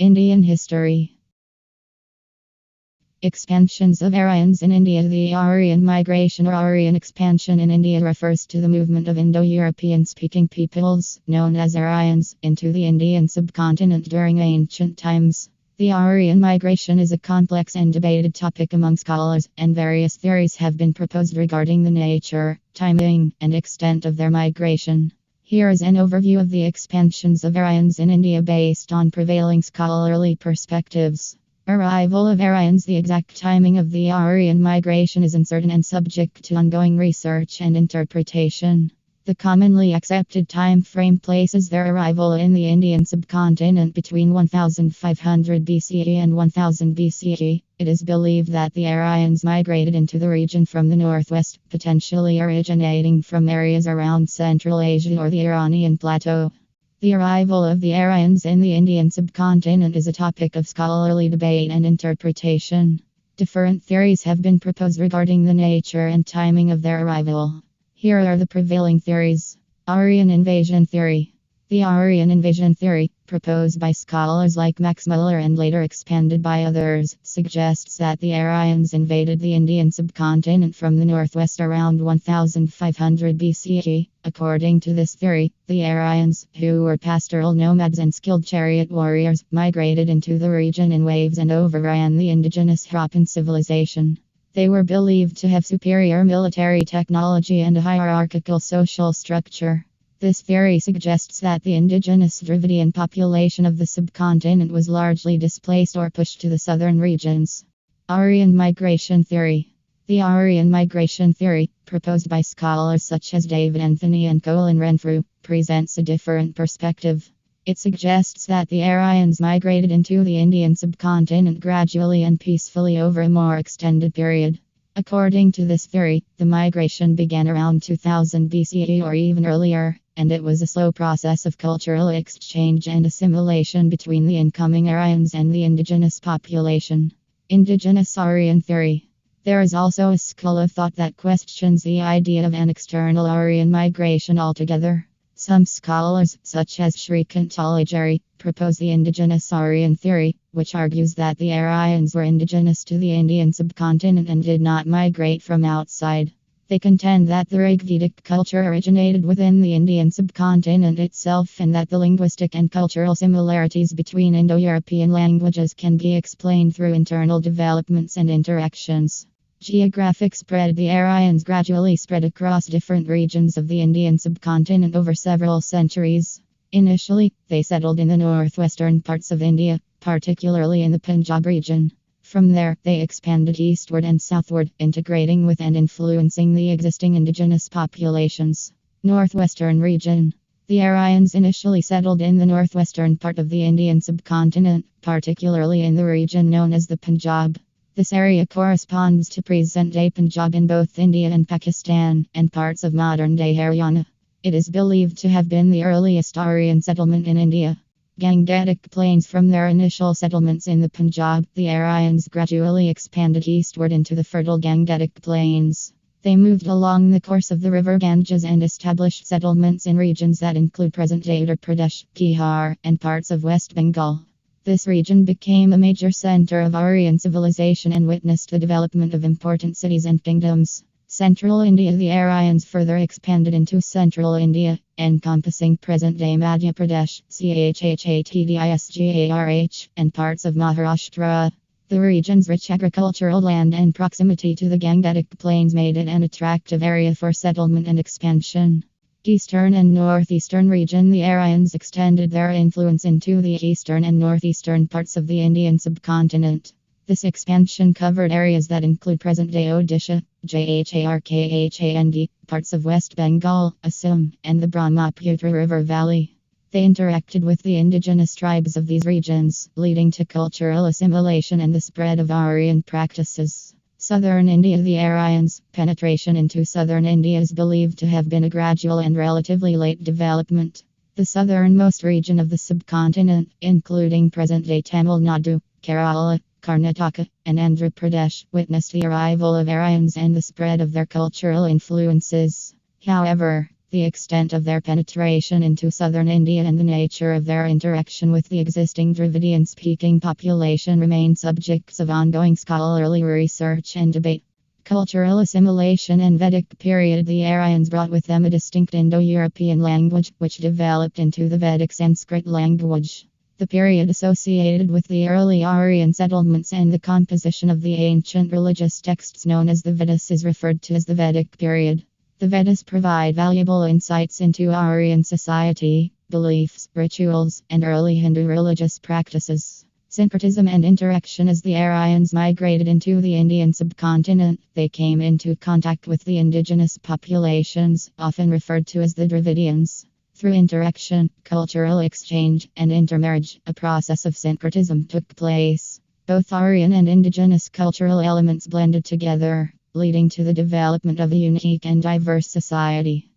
Indian history. Expansions of Aryans in India. The Aryan migration or Aryan expansion in India refers to the movement of Indo-European speaking peoples, known as Aryans, into the Indian subcontinent during ancient times. The Aryan migration is a complex and debated topic among scholars, and various theories have been proposed regarding the nature, timing, and extent of their migration. Here is an overview of the expansions of Aryans in India based on prevailing scholarly perspectives. Arrival of Aryans. The exact timing of the Aryan migration is uncertain and subject to ongoing research and interpretation. The commonly accepted time frame places their arrival in the Indian subcontinent between 1500 BCE and 1000 BCE. It is believed that the Aryans migrated into the region from the northwest, potentially originating from areas around Central Asia or the Iranian plateau. The arrival of the Aryans in the Indian subcontinent is a topic of scholarly debate and interpretation. Different theories have been proposed regarding the nature and timing of their arrival. Here are the prevailing theories. Aryan invasion theory. The Aryan invasion theory, proposed by scholars like Max Muller and later expanded by others, suggests that the Aryans invaded the Indian subcontinent from the northwest around 1500 BCE. According to this theory, the Aryans, who were pastoral nomads and skilled chariot warriors, migrated into the region in waves and overran the indigenous Harappan civilization. They were believed to have superior military technology and a hierarchical social structure. This theory suggests that the indigenous Dravidian population of the subcontinent was largely displaced or pushed to the southern regions. Aryan migration theory. The Aryan migration theory, proposed by scholars such as David Anthony and Colin Renfrew, presents a different perspective. It suggests that the Aryans migrated into the Indian subcontinent gradually and peacefully over a more extended period. According to this theory, the migration began around 2000 BCE or even earlier, and it was a slow process of cultural exchange and assimilation between the incoming Aryans and the indigenous population. Indigenous Aryan theory. There is also a school of thought that questions the idea of an external Aryan migration altogether. Some scholars, such as Shrikant Talageri, propose the indigenous Aryan theory, which argues that the Aryans were indigenous to the Indian subcontinent and did not migrate from outside. They contend that the Rigvedic culture originated within the Indian subcontinent itself and that the linguistic and cultural similarities between Indo-European languages can be explained through internal developments and interactions. Geographic spread. The Aryans gradually spread across different regions of the Indian subcontinent over several centuries. Initially, they settled in the northwestern parts of India, particularly in the Punjab region. From there, they expanded eastward and southward, integrating with and influencing the existing indigenous populations. Northwestern region. The Aryans initially settled in the northwestern part of the Indian subcontinent, particularly in the region known as the Punjab. This area corresponds to present-day Punjab in both India and Pakistan, and parts of modern-day Haryana. It is believed to have been the earliest Aryan settlement in India. Gangetic Plains. From their initial settlements in the Punjab, the Aryans gradually expanded eastward into the fertile Gangetic Plains. They moved along the course of the river Ganges and established settlements in regions that include present-day Uttar Pradesh, Bihar, and parts of West Bengal. This region became a major center of Aryan civilization and witnessed the development of important cities and kingdoms. Central India. The Aryans further expanded into central India, encompassing present-day Madhya Pradesh, Chhattisgarh, and parts of Maharashtra. The region's rich agricultural land and proximity to the Gangetic Plains made it an attractive area for settlement and expansion. Eastern and northeastern region. The Aryans extended their influence into the eastern and northeastern parts of the Indian subcontinent. This expansion covered areas that include present-day Odisha, Jharkhand, parts of West Bengal, Assam, and the Brahmaputra River Valley. They interacted with the indigenous tribes of these regions, leading to cultural assimilation and the spread of Aryan practices. Southern India. The Aryans' penetration into southern India is believed to have been a gradual and relatively late development. The southernmost region of the subcontinent, including present-day Tamil Nadu, Kerala, Karnataka, and Andhra Pradesh, witnessed the arrival of Aryans and the spread of their cultural influences. However, The extent of their penetration into southern India and the nature of their interaction with the existing Dravidian-speaking population remain subjects of ongoing scholarly research and debate. Cultural assimilation and Vedic period. The Aryans brought with them a distinct Indo-European language, which developed into the Vedic Sanskrit language. The period associated with the early Aryan settlements and the composition of the ancient religious texts known as the Vedas is referred to as the Vedic period. The Vedas provide valuable insights into Aryan society, beliefs, rituals, and early Hindu religious practices. Syncretism and interaction. As the Aryans migrated into the Indian subcontinent, they came into contact with the indigenous populations, often referred to as the Dravidians. Through interaction, cultural exchange, and intermarriage, a process of syncretism took place. Both Aryan and indigenous cultural elements blended together, leading to the development of a unique and diverse society.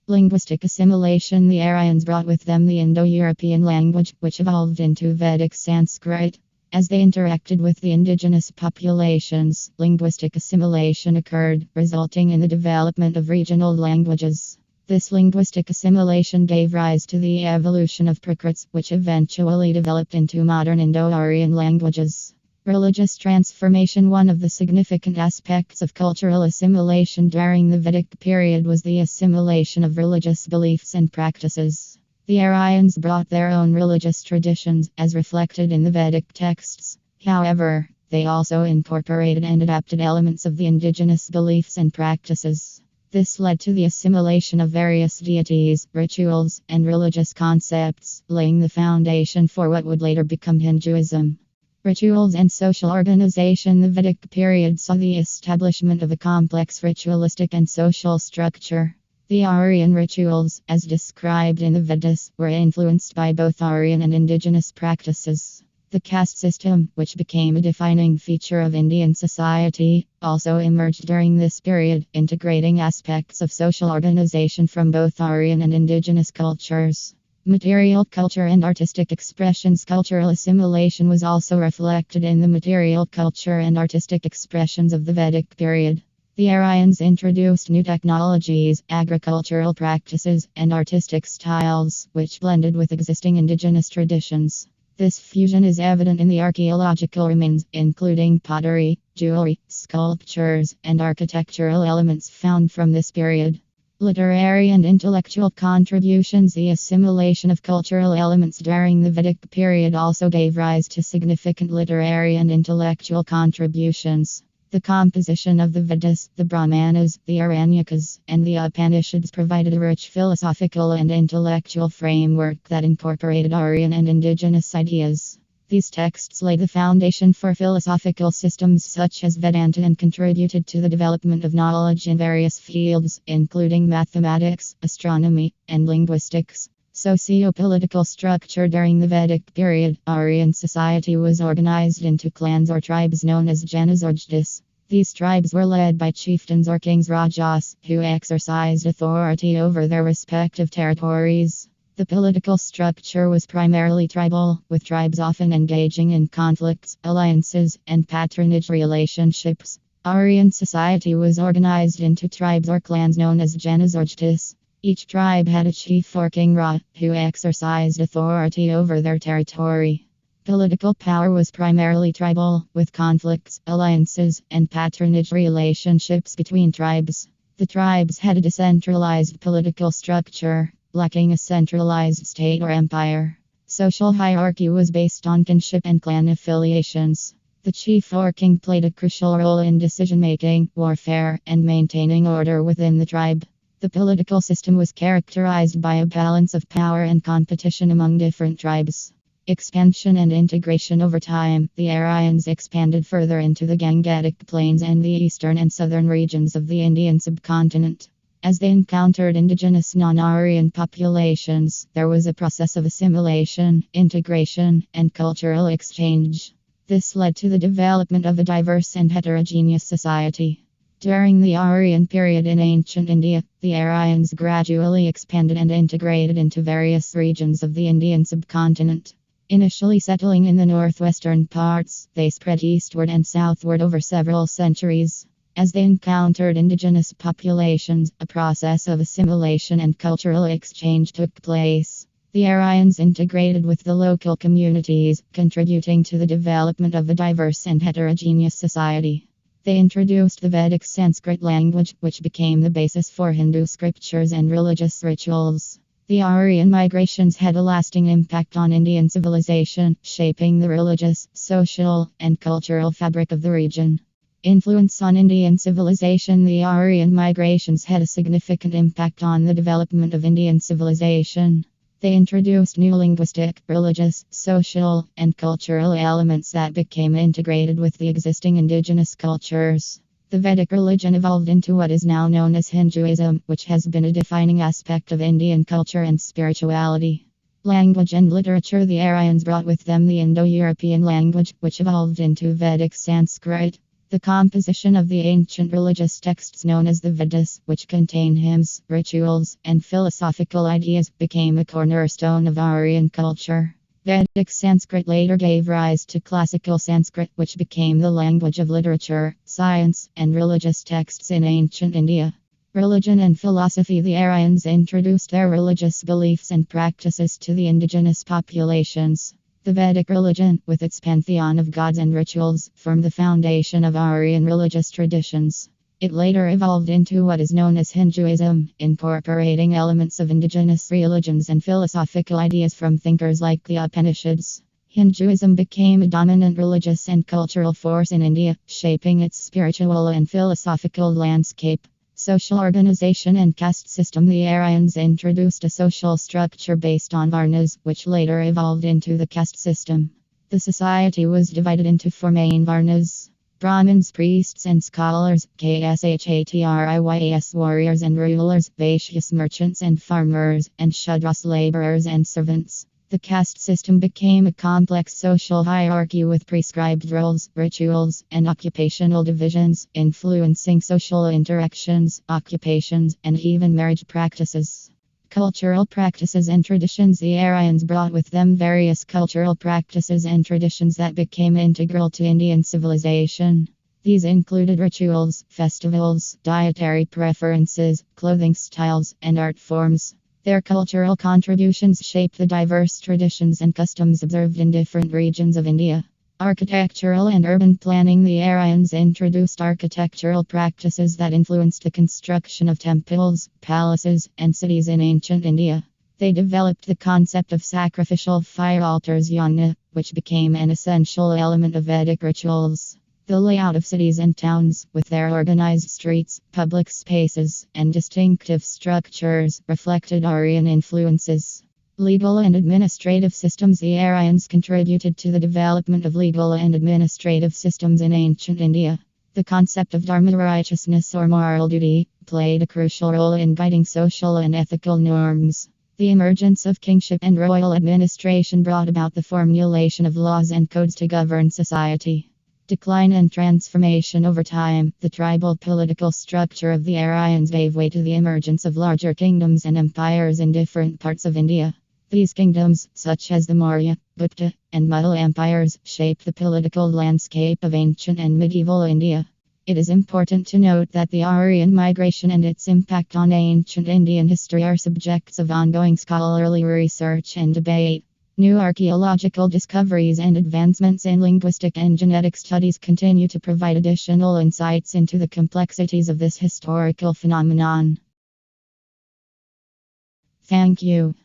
Linguistic assimilation. The Aryans brought with them the Indo-European language, which evolved into Vedic Sanskrit. As they interacted with the indigenous populations, linguistic assimilation occurred, resulting in the development of regional languages. This linguistic assimilation gave rise to the evolution of Prakrits, which eventually developed into modern Indo-Aryan languages. Religious transformation. One of the significant aspects of cultural assimilation during the Vedic period was the assimilation of religious beliefs and practices. The Aryans brought their own religious traditions, as reflected in the Vedic texts. However, they also incorporated and adapted elements of the indigenous beliefs and practices. This led to the assimilation of various deities, rituals, and religious concepts, laying the foundation for what would later become Hinduism. Rituals and social organization. The Vedic period saw the establishment of a complex ritualistic and social structure. The Aryan rituals, as described in the Vedas, were influenced by both Aryan and indigenous practices. The caste system, which became a defining feature of Indian society, also emerged during this period, integrating aspects of social organization from both Aryan and indigenous cultures. Material culture and artistic expressions. Cultural assimilation was also reflected in the material culture and artistic expressions of the Vedic period. The Aryans introduced new technologies, agricultural practices, and artistic styles, which blended with existing indigenous traditions. This fusion is evident in the archaeological remains, including pottery, jewelry, sculptures, and architectural elements found from this period. Literary and intellectual contributions. The assimilation of cultural elements during the Vedic period also gave rise to significant literary and intellectual contributions. The composition of the Vedas, the Brahmanas, the Aranyakas, and the Upanishads provided a rich philosophical and intellectual framework that incorporated Aryan and indigenous ideas. These texts laid the foundation for philosophical systems such as Vedanta and contributed to the development of knowledge in various fields, including mathematics, astronomy, and linguistics. Socio-political structure. During the Vedic period, Aryan society was organized into clans or tribes known as janas or jtis. These tribes were led by chieftains or kings rajas, who exercised authority over their respective territories. The political structure was primarily tribal, with tribes often engaging in conflicts, alliances, and patronage relationships. Aryan society was organized into tribes or clans known as janas or jtis. Each tribe had a chief or king Ra, who exercised authority over their territory. Political power was primarily tribal, with conflicts, alliances, and patronage relationships between tribes. The tribes had a decentralized political structure, lacking a centralized state or empire. Social hierarchy was based on kinship and clan affiliations. The chief or king played a crucial role in decision-making, warfare, and maintaining order within the tribe. The political system was characterized by a balance of power and competition among different tribes. Expansion and integration. Over time, the Aryans expanded further into the Gangetic Plains and the eastern and southern regions of the Indian subcontinent. As they encountered indigenous non-Aryan populations, there was a process of assimilation, integration, and cultural exchange. This led to the development of a diverse and heterogeneous society. During the Aryan period in ancient India, the Aryans gradually expanded and integrated into various regions of the Indian subcontinent. Initially settling in the northwestern parts, they spread eastward and southward over several centuries. As they encountered indigenous populations, a process of assimilation and cultural exchange took place. The Aryans integrated with the local communities, contributing to the development of a diverse and heterogeneous society. They introduced the Vedic Sanskrit language, which became the basis for Hindu scriptures and religious rituals. The Aryan migrations had a lasting impact on Indian civilization, shaping the religious, social, and cultural fabric of the region. Influence on Indian civilization. The Aryan migrations had a significant impact on the development of Indian civilization. They introduced new linguistic, religious, social, and cultural elements that became integrated with the existing indigenous cultures. The Vedic religion evolved into what is now known as Hinduism, which has been a defining aspect of Indian culture and spirituality. Language and literature. The Aryans brought with them the Indo-European language, which evolved into Vedic Sanskrit. The composition of the ancient religious texts known as the Vedas, which contain hymns, rituals, and philosophical ideas, became a cornerstone of Aryan culture. Vedic Sanskrit later gave rise to classical Sanskrit, which became the language of literature, science, and religious texts in ancient India. Religion and philosophy. The Aryans introduced their religious beliefs and practices to the indigenous populations. The Vedic religion, with its pantheon of gods and rituals, formed the foundation of Aryan religious traditions. It later evolved into what is known as Hinduism, incorporating elements of indigenous religions and philosophical ideas from thinkers like the Upanishads. Hinduism became a dominant religious and cultural force in India, shaping its spiritual and philosophical landscape. Social organization and caste system. The Aryans introduced a social structure based on Varnas, which later evolved into the caste system. The society was divided into four main Varnas: Brahmins, priests and scholars, Kshatriyas warriors and rulers, Vaishyas merchants and farmers, and Shudras laborers and servants. The caste system became a complex social hierarchy with prescribed roles, rituals, and occupational divisions, influencing social interactions, occupations, and even marriage practices. Cultural practices and traditions. The Aryans brought with them various cultural practices and traditions that became integral to Indian civilization. These included rituals, festivals, dietary preferences, clothing styles, and art forms. Their cultural contributions shaped the diverse traditions and customs observed in different regions of India. Architectural and urban planning. The Aryans introduced architectural practices that influenced the construction of temples, palaces, and cities in ancient India. They developed the concept of sacrificial fire altars yagna, which became an essential element of Vedic rituals. The layout of cities and towns, with their organized streets, public spaces, and distinctive structures, reflected Aryan influences. Legal and administrative systems. The Aryans contributed to the development of legal and administrative systems in ancient India. The concept of dharma, righteousness or moral duty, played a crucial role in guiding social and ethical norms. The emergence of kingship and royal administration brought about the formulation of laws and codes to govern society. Decline and transformation. Over time, the tribal political structure of the Aryans gave way to the emergence of larger kingdoms and empires in different parts of India. These kingdoms, such as the Maurya, Gupta, and Mughal empires, shaped the political landscape of ancient and medieval India. It is important to note that the Aryan migration and its impact on ancient Indian history are subjects of ongoing scholarly research and debate. New archaeological discoveries and advancements in linguistic and genetic studies continue to provide additional insights into the complexities of this historical phenomenon. Thank you.